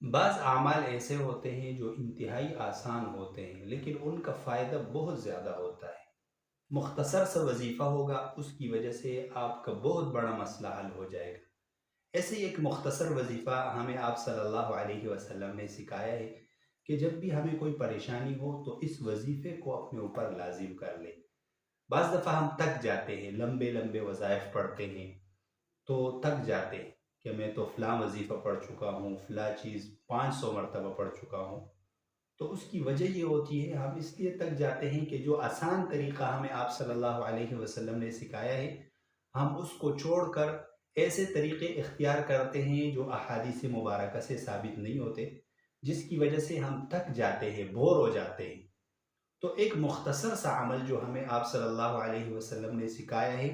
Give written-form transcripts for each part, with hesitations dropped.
بعض اعمال ایسے ہوتے ہیں جو انتہائی آسان ہوتے ہیں لیکن ان کا فائدہ بہت زیادہ ہوتا ہے۔ مختصر سا وظیفہ ہوگا، اس کی وجہ سے آپ کا بہت بڑا مسئلہ حل ہو جائے گا۔ ایسے ہی ایک مختصر وظیفہ ہمیں آپ صلی اللہ علیہ وسلم نے سکھایا ہے کہ جب بھی ہمیں کوئی پریشانی ہو تو اس وظیفے کو اپنے اوپر لازم کر لیں۔ بعض دفعہ ہم تک جاتے ہیں، لمبے لمبے وظائف پڑھتے ہیں تو تک جاتے ہیں کہ میں تو فلاں وظیفہ پڑھ چکا ہوں، فلاں چیز 500 مرتبہ پڑھ چکا ہوں۔ تو اس کی وجہ یہ ہوتی ہے، ہم اس لیے تک جاتے ہیں کہ جو آسان طریقہ ہمیں آپ صلی اللہ علیہ وسلم نے سکھایا ہے، ہم اس کو چھوڑ کر ایسے طریقے اختیار کرتے ہیں جو احادیث مبارکہ سے ثابت نہیں ہوتے، جس کی وجہ سے ہم تک جاتے ہیں، بور ہو جاتے ہیں۔ تو ایک مختصر سا عمل جو ہمیں آپ صلی اللہ علیہ وسلم نے سکھایا ہے،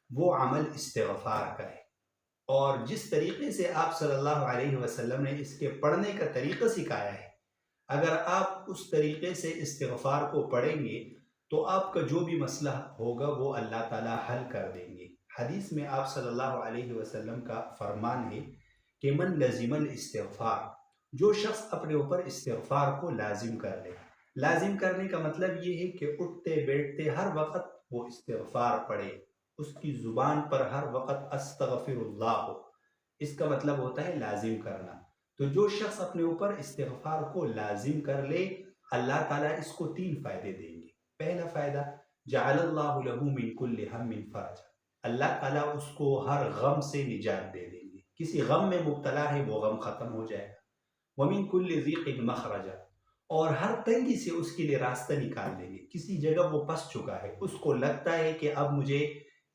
وہ عمل استغفار کا ہے۔ اور جس طریقے سے آپ صلی اللہ علیہ وسلم نے اس کے پڑھنے کا طریقہ سکھایا ہے، اگر آپ اس طریقے سے استغفار کو پڑھیں گے تو آپ کا جو بھی مسئلہ ہوگا وہ اللہ تعالیٰ حل کر دیں گے۔ حدیث میں آپ صلی اللہ علیہ وسلم کا فرمان ہے کہ من لزم الاستغفار، جو شخص اپنے اوپر استغفار کو لازم کر لے۔ لازم کرنے کا مطلب یہ ہے کہ اٹھتے بیٹھتے ہر وقت وہ استغفار پڑھے، اس کی زبان پر ہر وقت استغفر اللہ ہو، اس کا مطلب ہوتا ہے لازم کرنا۔ تو جو شخص اپنے اوپر استغفار کو لازم کر لے، اللہ تعالیٰ اس کو 3 فائدے دیں گے۔ پہلا فائدہ، جعل اللہ له من کل ہم فرج، اللہ تعالیٰ اس کو ہر غم سے نجات دے دیں گے۔ کسی غم میں مبتلا ہے، وہ غم ختم ہو جائے گا۔ وَمِن كُلِّ ضِيقٍ مَخْرَجًا، اور ہر تنگی سے اس کے لیے راستہ نکال دیں گے۔ کسی جگہ وہ پھنس چکا ہے، اس کو لگتا ہے کہ اب مجھے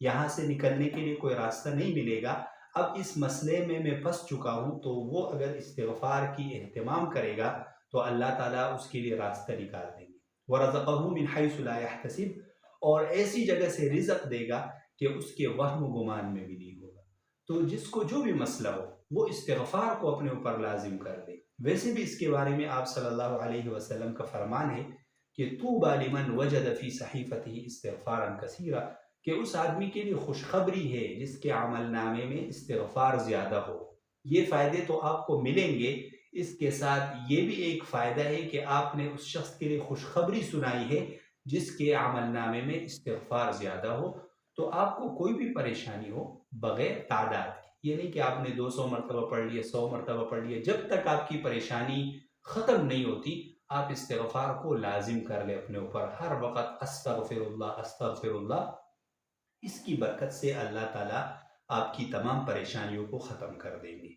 یہاں سے نکلنے کے لیے کوئی راستہ نہیں ملے گا، اب اس مسئلے میں پھنس چکا ہوں، تو وہ اگر استغفار کی اہتمام کرے گا تو اللہ تعالیٰ اس کے لیے راستہ نکال دیں گے۔ وَرَزَقَهُ مِنْ حَيْثُ لَا يَحْتَسِبُ، اور ایسی جگہ سے رزق دے گا کہ اس کے وہم و گمان میں بھی نہیں ہوگا۔ تو جس کو جو بھی مسئلہ ہو، وہ استغفار کو اپنے اوپر لازم کر دے۔ ویسے بھی اس کے بارے میں آپ صلی اللہ علیہ وسلم کا فرمان ہے کہ طوبیٰ لمن وجد فی صحیفتہ استغفارا کثیرا، کہ اس آدمی کے لیے خوشخبری ہے جس کے عمل نامے میں استغفار زیادہ ہو۔ یہ فائدے تو آپ کو ملیں گے، اس کے ساتھ یہ بھی ایک فائدہ ہے کہ آپ نے اس شخص کے لیے خوشخبری سنائی ہے جس کے عمل نامے میں استغفار زیادہ ہو۔ تو آپ کو کوئی بھی پریشانی ہو، بغیر تعداد کی، یہ نہیں کہ آپ نے 200 مرتبہ پڑھ لیا، 100 مرتبہ پڑھ لیا، جب تک آپ کی پریشانی ختم نہیں ہوتی آپ استغفار کو لازم کر لیں اپنے اوپر، ہر وقت استغفر اللہ استغفر اللہ۔ اس کی برکت سے اللہ تعالیٰ آپ کی تمام پریشانیوں کو ختم کر دیں گے۔